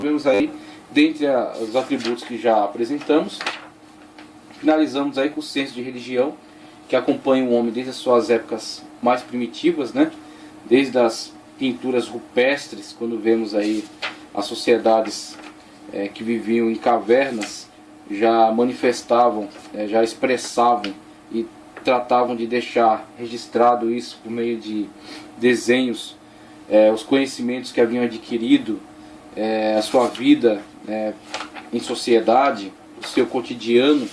Vemos aí, dentre os atributos que já apresentamos, finalizamos aí com o senso de religião, que acompanha o homem desde as suas épocas mais primitivas, né? Desde as pinturas rupestres, quando vemos aí as sociedades que viviam em cavernas, já manifestavam, já expressavam e tratavam de deixar registrado isso por meio de desenhos, os conhecimentos que haviam adquirido, a sua vida em sociedade, o seu cotidiano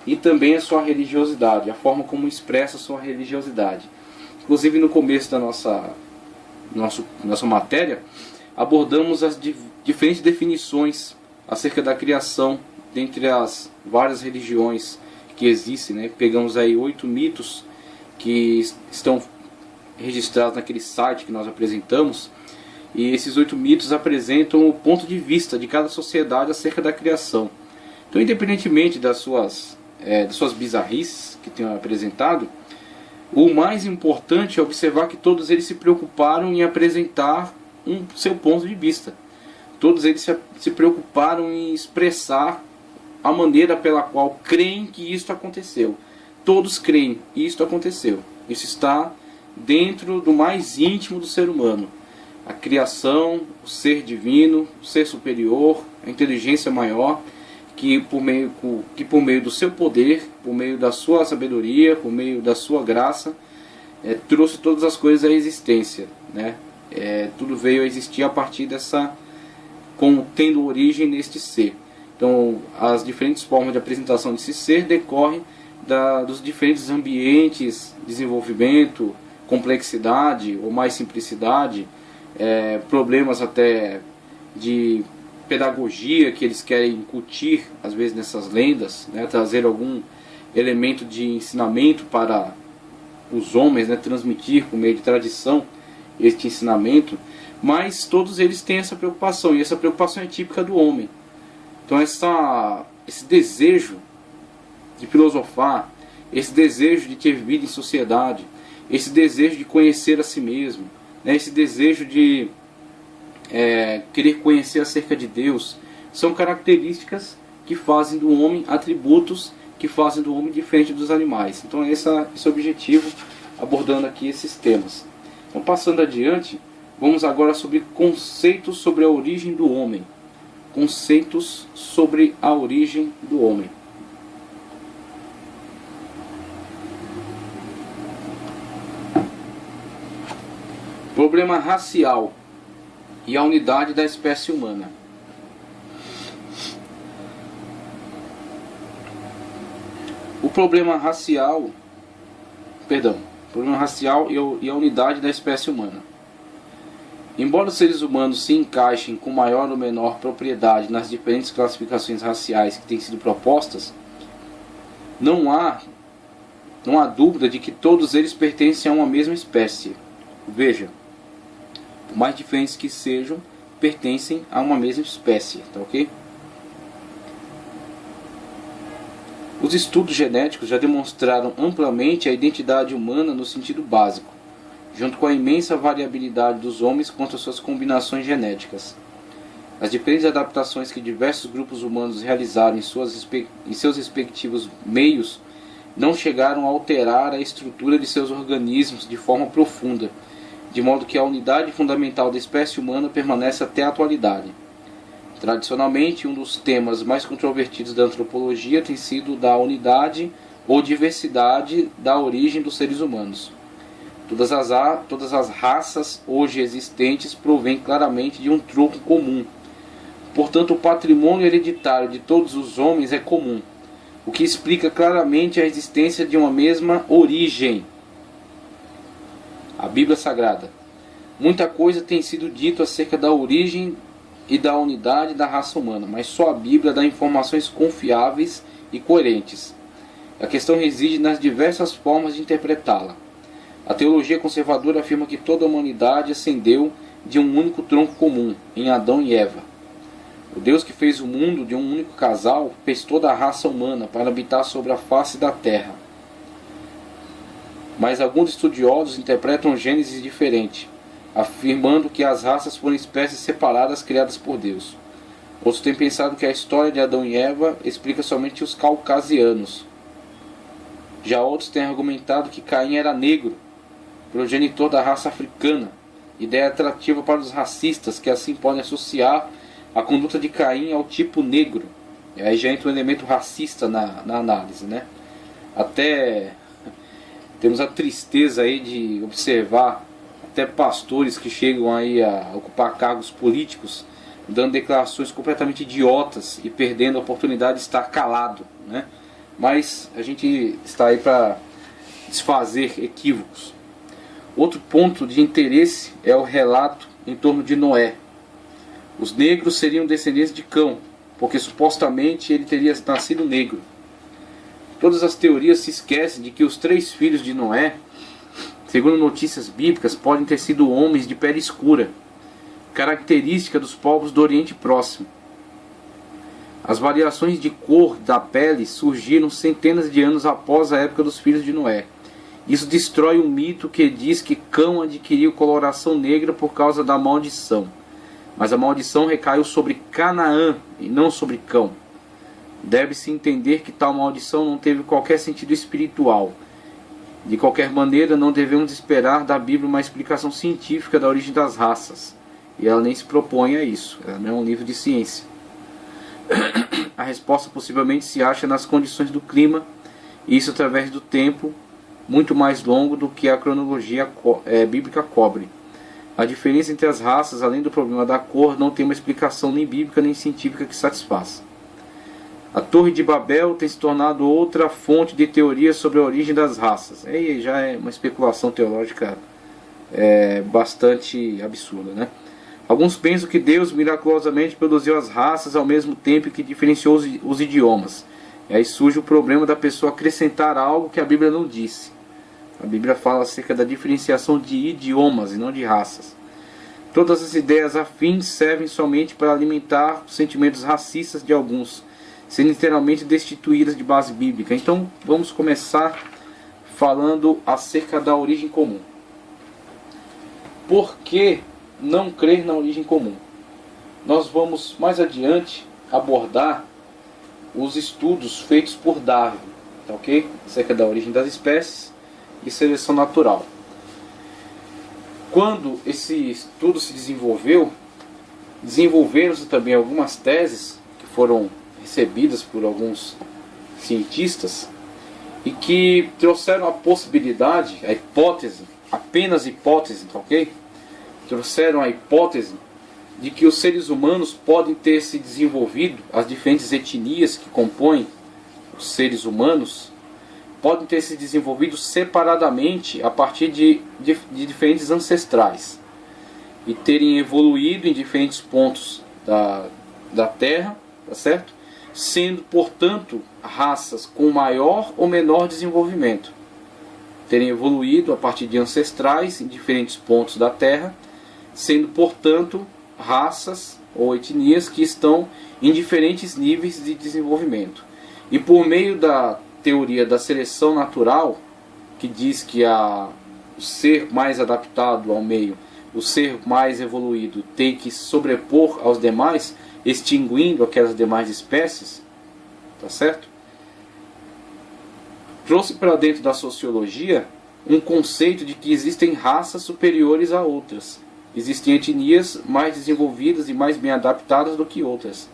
e também a sua religiosidade, a forma como expressa a sua religiosidade. Inclusive no começo da nossa matéria, abordamos as diferentes definições acerca da criação dentre as várias religiões que existem, né? Pegamos aí 8 mitos que estão registrados naquele site que nós apresentamos, e esses 8 mitos apresentam o ponto de vista de cada sociedade acerca da criação. Então, independentemente das suas bizarrices que tenham apresentado, o mais importante é observar que todos eles se preocuparam em apresentar seu ponto de vista. Todos eles se preocuparam em expressar a maneira pela qual creem que isto aconteceu. Todos creem que isto aconteceu. Isso está dentro do mais íntimo do ser humano. A criação, o ser divino, o ser superior, a inteligência maior, que por meio do seu poder, por meio da sua sabedoria, por meio da sua graça, trouxe todas as coisas à existência, né? Tudo veio a existir a partir tendo origem neste ser. Então, as diferentes formas de apresentação desse ser decorrem dos diferentes ambientes, desenvolvimento, complexidade ou mais simplicidade, problemas até de pedagogia que eles querem incutir, às vezes, nessas lendas, né, trazer algum elemento de ensinamento para os homens, né, transmitir por meio de tradição este ensinamento, mas todos eles têm essa preocupação, e essa preocupação é típica do homem. Então esse desejo de filosofar, esse desejo de ter vida em sociedade, esse desejo de conhecer a si mesmo, né, esse desejo de querer conhecer acerca de Deus, são características que fazem do homem, atributos que fazem do homem diferente dos animais. Então esse é o objetivo, abordando aqui esses temas. Então, passando adiante, vamos agora sobre conceitos sobre a origem do homem. Conceitos sobre a origem do homem. Problema racial e a unidade da espécie humana. O problema racial e a unidade da espécie humana. Embora os seres humanos se encaixem com maior ou menor propriedade nas diferentes classificações raciais que têm sido propostas, não há dúvida de que todos eles pertencem a uma mesma espécie. Veja, por mais diferentes que sejam, pertencem a uma mesma espécie, tá ok? Os estudos genéticos já demonstraram amplamente a identidade humana no sentido básico, junto com a imensa variabilidade dos homens quanto às suas combinações genéticas. As diferentes adaptações que diversos grupos humanos realizaram em seus respectivos meios não chegaram a alterar a estrutura de seus organismos de forma profunda, de modo que a unidade fundamental da espécie humana permanece até a atualidade. Tradicionalmente, um dos temas mais controvertidos da antropologia tem sido da unidade ou diversidade da origem dos seres humanos. Todas as raças hoje existentes provêm claramente de um tronco comum. Portanto, o patrimônio hereditário de todos os homens é comum, o que explica claramente a existência de uma mesma origem. A Bíblia Sagrada. Muita coisa tem sido dito acerca da origem e da unidade da raça humana, mas só a Bíblia dá informações confiáveis e coerentes. A questão reside nas diversas formas de interpretá-la. A teologia conservadora afirma que toda a humanidade ascendeu de um único tronco comum, em Adão e Eva. O Deus que fez o mundo de um único casal fez toda a raça humana para habitar sobre a face da terra. Mas alguns estudiosos interpretam Gênesis diferente, afirmando que as raças foram espécies separadas criadas por Deus. Outros têm pensado que a história de Adão e Eva explica somente os caucasianos. Já outros têm argumentado que Caim era negro, progenitor da raça africana, ideia atrativa para os racistas, que assim podem associar a conduta de Caim ao tipo negro. E aí já entra um elemento racista na análise, né? Até temos a tristeza aí de observar até pastores que chegam aí a ocupar cargos políticos dando declarações completamente idiotas e perdendo a oportunidade de estar calado, né? Mas a gente está aí para desfazer equívocos. Outro ponto de interesse é o relato em torno de Noé. Os negros seriam descendentes de Cão, porque supostamente ele teria nascido negro. Todas as teorias se esquecem de que os 3 filhos de Noé, segundo notícias bíblicas, podem ter sido homens de pele escura, característica dos povos do Oriente Próximo. As variações de cor da pele surgiram centenas de anos após a época dos filhos de Noé. Isso destrói um mito que diz que Cão adquiriu coloração negra por causa da maldição. Mas a maldição recaiu sobre Canaã e não sobre Cão. Deve-se entender que tal maldição não teve qualquer sentido espiritual. De qualquer maneira, não devemos esperar da Bíblia uma explicação científica da origem das raças. E ela nem se propõe a isso. Ela não é um livro de ciência. A resposta possivelmente se acha nas condições do clima, e isso através do tempo, muito mais longo do que a cronologia bíblica cobre. A diferença entre as raças, além do problema da cor, não tem uma explicação nem bíblica nem científica que satisfaça. A Torre de Babel tem se tornado outra fonte de teorias sobre a origem das raças. Aí já é uma especulação teológica bastante absurda, né? Alguns pensam que Deus miraculosamente produziu as raças ao mesmo tempo que diferenciou os idiomas. E aí surge o problema da pessoa acrescentar algo que a Bíblia não disse. A Bíblia fala acerca da diferenciação de idiomas e não de raças. Todas as ideias afins servem somente para alimentar os sentimentos racistas de alguns, sendo literalmente destituídas de base bíblica. Então vamos começar falando acerca da origem comum. Por que não crer na origem comum? Nós vamos mais adiante abordar os estudos feitos por Darwin, tá ok? Acerca da origem das espécies e seleção natural. Quando esse estudo se desenvolveu, desenvolveram-se também algumas teses que foram recebidas por alguns cientistas e que trouxeram a possibilidade, a hipótese, apenas hipótese, tá ok? Trouxeram a hipótese de que os seres humanos podem ter se desenvolvido, as diferentes etnias que compõem os seres humanos, podem ter se desenvolvido separadamente a partir de diferentes ancestrais e terem evoluído em diferentes pontos da Terra, tá certo? Sendo, portanto, raças com maior ou menor desenvolvimento. Terem evoluído a partir de ancestrais em diferentes pontos da Terra, sendo, portanto, raças ou etnias que estão em diferentes níveis de desenvolvimento. E por meio da teoria da seleção natural, que diz que o ser mais adaptado ao meio, o ser mais evoluído, tem que se sobrepor aos demais, extinguindo aquelas demais espécies, tá certo? Trouxe para dentro da sociologia um conceito de que existem raças superiores a outras. Existem etnias mais desenvolvidas e mais bem adaptadas do que outras.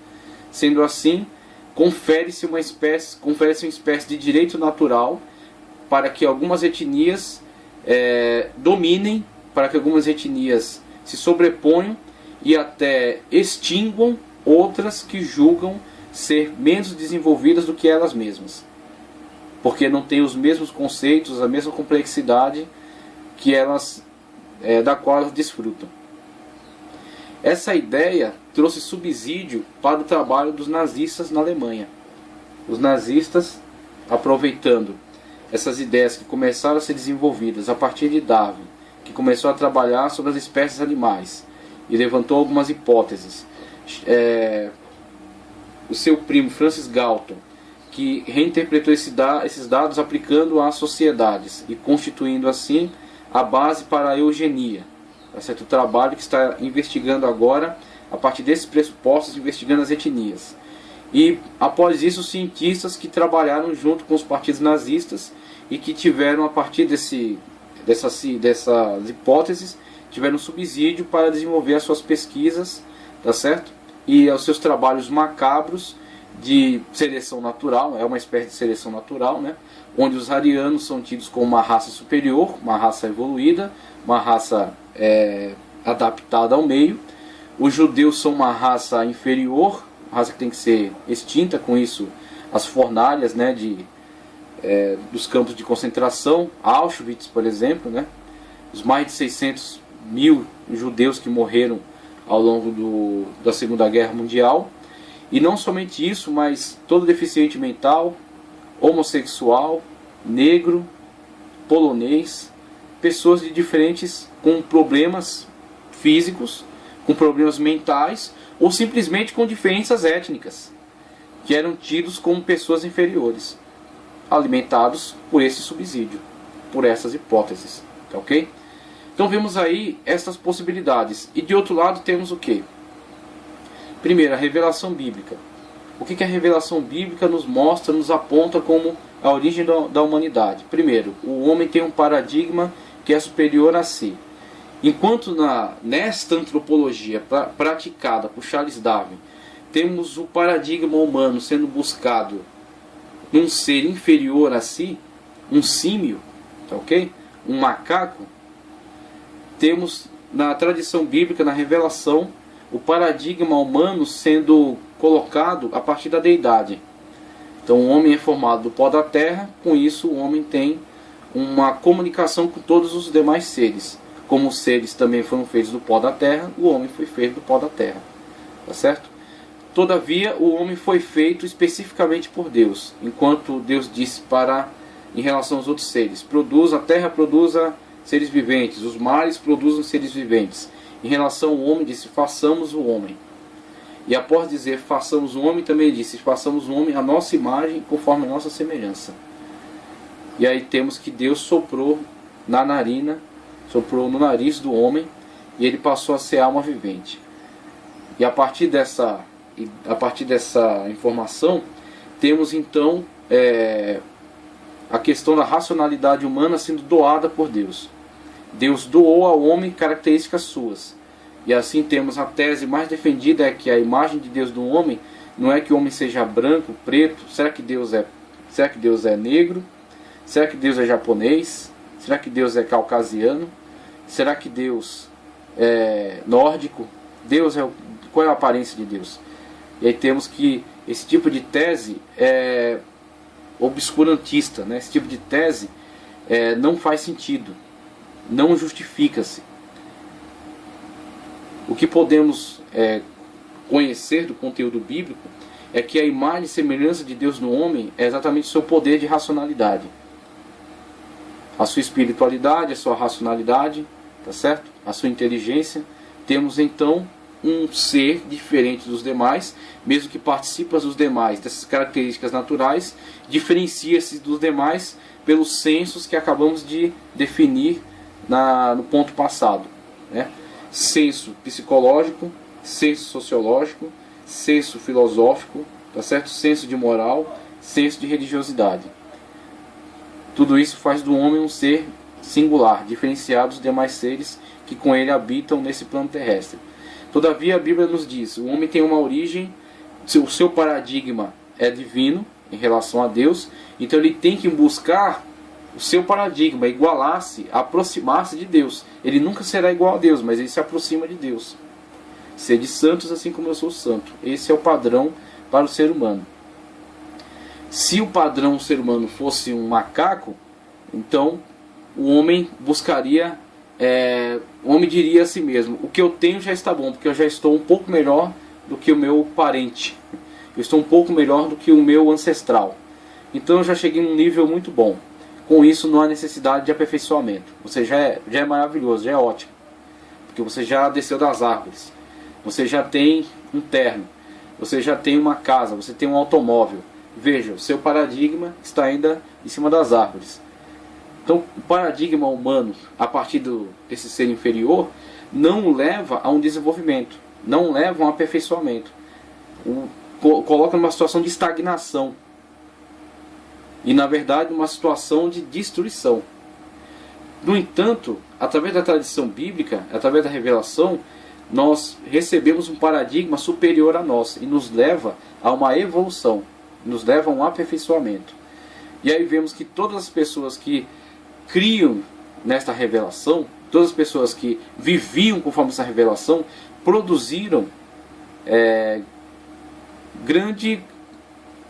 Sendo assim, confere-se uma espécie de direito natural para que algumas etnias dominem, para que algumas etnias se sobreponham e até extinguam outras que julgam ser menos desenvolvidas do que elas mesmas, porque não têm os mesmos conceitos, a mesma complexidade que elas, da qual elas desfrutam. Essa ideia trouxe subsídio para o trabalho dos nazistas na Alemanha. Os nazistas, aproveitando essas ideias que começaram a ser desenvolvidas a partir de Darwin, que começou a trabalhar sobre as espécies animais e levantou algumas hipóteses. O seu primo Francis Galton, que reinterpretou esses dados aplicando às sociedades e constituindo assim a base para a eugenia. É certo? O trabalho que está investigando agora a partir desses pressupostos, investigando as etnias. E após isso, os cientistas que trabalharam junto com os partidos nazistas e que tiveram, a partir dessas hipóteses, tiveram subsídio para desenvolver as suas pesquisas, tá certo? E os seus trabalhos macabros de seleção natural, é uma espécie de seleção natural, né? Onde os arianos são tidos como uma raça superior, uma raça evoluída, uma raça adaptada ao meio. Os judeus são uma raça inferior, raça que tem que ser extinta. Com isso, as fornalhas, né, dos campos de concentração, Auschwitz, por exemplo, né, os mais de 600 mil judeus que morreram ao longo da Segunda Guerra Mundial. E não somente isso, mas todo deficiente mental, homossexual, negro, polonês, pessoas de diferentes, com problemas físicos, com problemas mentais, ou simplesmente com diferenças étnicas, que eram tidos como pessoas inferiores, alimentados por esse subsídio, por essas hipóteses, tá ok? Então vemos aí essas possibilidades. E de outro lado temos o quê? Primeiro, a revelação bíblica. O que a revelação bíblica nos mostra, nos aponta como a origem da humanidade? Primeiro, o homem tem um paradigma que é superior a si. Enquanto nesta antropologia praticada por Charles Darwin, temos o paradigma humano sendo buscado num ser inferior a si, um símio, tá ok? Um macaco. Temos na tradição bíblica, na revelação, o paradigma humano sendo colocado a partir da deidade. Então o homem é formado do pó da terra, com isso o homem tem uma comunicação com todos os demais seres. Como os seres também foram feitos do pó da terra, o homem foi feito do pó da terra. Tá certo? Todavia, o homem foi feito especificamente por Deus, enquanto Deus disse em relação aos outros seres: a terra produza seres viventes, os mares produzam seres viventes. Em relação ao homem, disse: façamos o homem. E após dizer façamos o homem, também disse: façamos o homem à nossa imagem, conforme a nossa semelhança. E aí temos que Deus soprou na narina, soprou no nariz do homem, e ele passou a ser alma vivente. E a partir dessa informação, temos então a questão da racionalidade humana sendo doada por Deus. Deus doou ao homem características suas. E assim temos a tese mais defendida, é que a imagem de Deus do homem não é que o homem seja branco, preto. Será que Deus é negro? Será que Deus é japonês? Será que Deus é caucasiano? Será que Deus é nórdico? Qual é a aparência de Deus? E aí temos que esse tipo de tese é obscurantista, né? Esse tipo de tese não faz sentido, não justifica-se. O que podemos conhecer do conteúdo bíblico é que a imagem e semelhança de Deus no homem é exatamente o seu poder de racionalidade, a sua espiritualidade, a sua racionalidade, tá certo? A sua inteligência. Temos então um ser diferente dos demais, mesmo que participa dos demais dessas características naturais, diferencia-se dos demais pelos sensos que acabamos de definir no ponto passado, né? Senso psicológico, senso sociológico, senso filosófico, tá certo? Senso de moral, senso de religiosidade. Tudo isso faz do homem um ser singular, diferenciado dos demais seres que com ele habitam nesse plano terrestre. Todavia, a Bíblia nos diz: o homem tem uma origem, o seu paradigma é divino em relação a Deus, então ele tem que buscar o seu paradigma, igualar-se, aproximar-se de Deus. Ele nunca será igual a Deus, mas ele se aproxima de Deus. Sede santos assim como eu sou santo. Esse é o padrão para o ser humano. Se o padrão do ser humano fosse um macaco, então o homem buscaria, o homem diria a si mesmo: o que eu tenho já está bom, porque eu já estou um pouco melhor do que o meu parente. Eu estou um pouco melhor do que o meu ancestral. Então eu já cheguei num nível muito bom. Com isso não há necessidade de aperfeiçoamento. Você já é maravilhoso, já é ótimo. Porque você já desceu das árvores. Você já tem um terno. Você já tem uma casa. Você tem um automóvel. Veja, o seu paradigma está ainda em cima das árvores. Então o paradigma humano, a partir desse ser inferior, não o leva a um desenvolvimento. não levam ao aperfeiçoamento. Coloca numa situação de estagnação. E na verdade uma situação de destruição. No entanto, através da tradição bíblica, através da revelação, nós recebemos um paradigma superior a nós e nos leva a uma evolução, nos leva a um aperfeiçoamento. E aí vemos que todas as pessoas que criam nesta revelação, todas as pessoas que viviam conforme essa revelação, produziram grande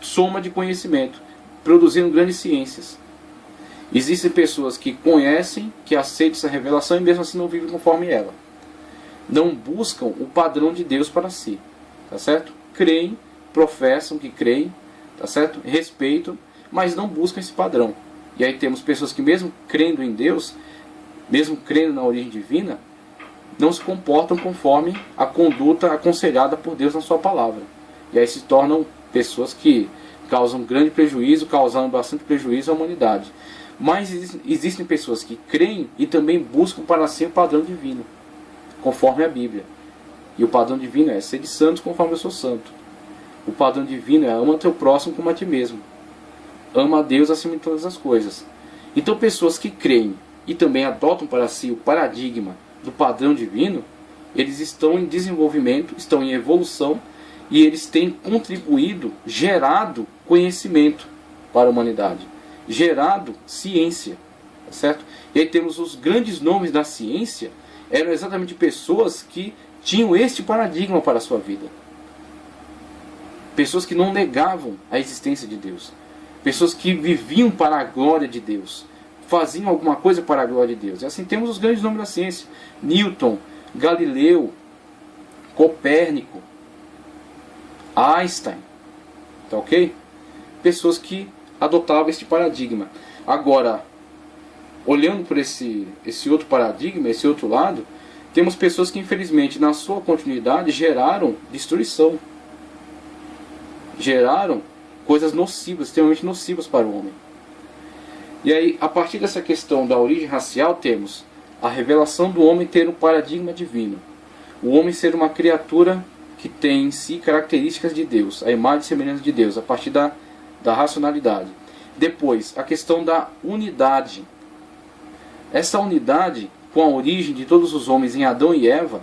soma de conhecimento, produziram grandes ciências. Existem pessoas que conhecem, que aceitam essa revelação e mesmo assim não vivem conforme ela. Não buscam o padrão de Deus para si, tá certo? Creem, professam que creem, tá certo? Respeitam, mas não buscam esse padrão. E aí temos pessoas que mesmo crendo em Deus, mesmo crendo na origem divina, não se comportam conforme a conduta aconselhada por Deus na sua palavra. E aí se tornam pessoas que causam grande prejuízo, causando bastante prejuízo à humanidade. Mas existem pessoas que creem e também buscam para si o padrão divino, conforme a Bíblia. E o padrão divino é ser de santos conforme eu sou santo. O padrão divino é ama teu próximo como a ti mesmo. Ama a Deus acima de todas as coisas. Então pessoas que creem e também adotam para si o paradigma do padrão divino, eles estão em desenvolvimento, estão em evolução e eles têm contribuído, gerado conhecimento para a humanidade, gerado ciência, tá certo? E aí temos os grandes nomes da ciência, eram exatamente pessoas que tinham este paradigma para a sua vida. Pessoas que não negavam a existência de Deus. Pessoas que viviam para a glória de Deus. Faziam alguma coisa para a glória de Deus. E assim temos os grandes nomes da ciência. Newton, Galileu, Copérnico, Einstein. Tá ok? Pessoas que adotavam este paradigma. Agora, olhando por esse outro paradigma, esse outro lado, temos pessoas que infelizmente na sua continuidade geraram destruição. Geraram coisas nocivas, extremamente nocivas para o homem. E aí, a partir dessa questão da origem racial, temos a revelação do homem ter um paradigma divino. O homem ser uma criatura que tem em si características de Deus, a imagem e semelhança de Deus, a partir da racionalidade. Depois, a questão da unidade. Essa unidade, com a origem de todos os homens em Adão e Eva,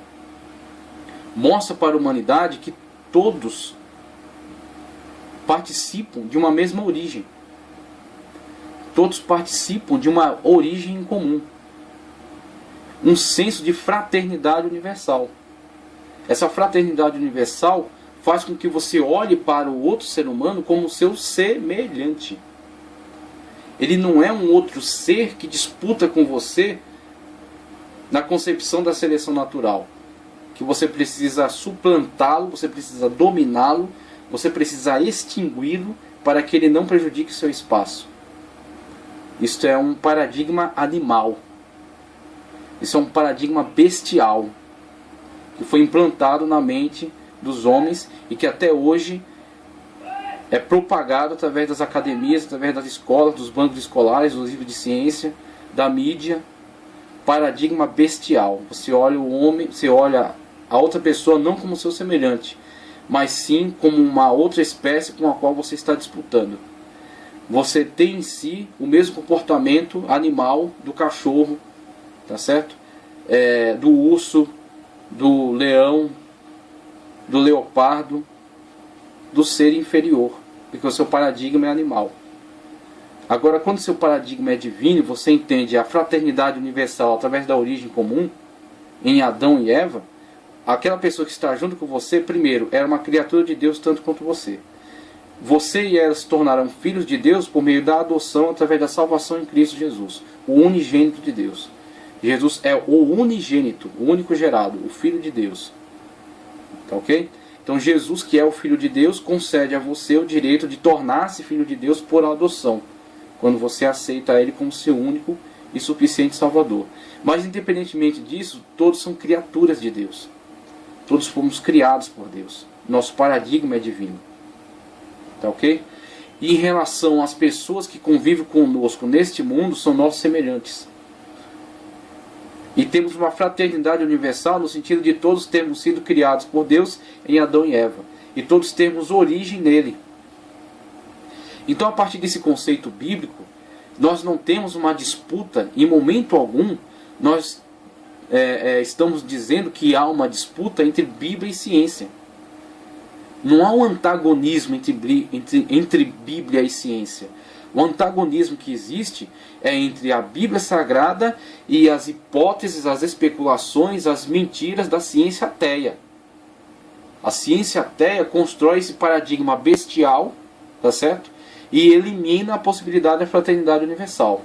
mostra para a humanidade que todos participam de uma mesma origem. Todos participam de uma origem em comum. Um senso de fraternidade universal. Essa fraternidade universal faz com que você olhe para o outro ser humano como seu semelhante. Ele não é um outro ser que disputa com você na concepção da seleção natural. Que você precisa suplantá-lo, você precisa dominá-lo, você precisa extingui-lo para que ele não prejudique seu espaço. Isto é um paradigma animal. Isso é um paradigma bestial que foi implantado na mente dos homens e que até hoje é propagado através das academias, através das escolas, dos bancos escolares, dos livros de ciência, da mídia. Paradigma bestial. Você olha o homem, você olha a outra pessoa não como seu semelhante, mas sim como uma outra espécie com a qual você está disputando. Você tem em si o mesmo comportamento animal do cachorro, tá certo? Do urso, do leão, do leopardo, do ser inferior, porque o seu paradigma é animal. Agora, quando o seu paradigma é divino, você entende a fraternidade universal através da origem comum, em Adão e Eva, aquela pessoa que está junto com você, primeiro, era uma criatura de Deus tanto quanto você. Você e ela se tornaram filhos de Deus por meio da adoção através da salvação em Cristo Jesus, o unigênito de Deus. Jesus é o unigênito, o único gerado, o Filho de Deus. Tá ok? Então Jesus, que é o Filho de Deus, concede a você o direito de tornar-se Filho de Deus por adoção, quando você aceita Ele como seu único e suficiente Salvador. Mas independentemente disso, todos são criaturas de Deus. Todos fomos criados por Deus. Nosso paradigma é divino. Tá ok? E em relação às pessoas que convivem conosco neste mundo, são nossos semelhantes. E temos uma fraternidade universal no sentido de todos termos sido criados por Deus em Adão e Eva. E todos termos origem nele. Então, a partir desse conceito bíblico, nós não temos uma disputa, em momento algum, nós estamos dizendo que há uma disputa entre Bíblia e ciência. Não há um antagonismo entre Bíblia e ciência. O antagonismo que existe é entre a Bíblia Sagrada e as hipóteses, as especulações, as mentiras da ciência ateia. A ciência ateia constrói esse paradigma bestial, tá certo? E elimina a possibilidade da fraternidade universal.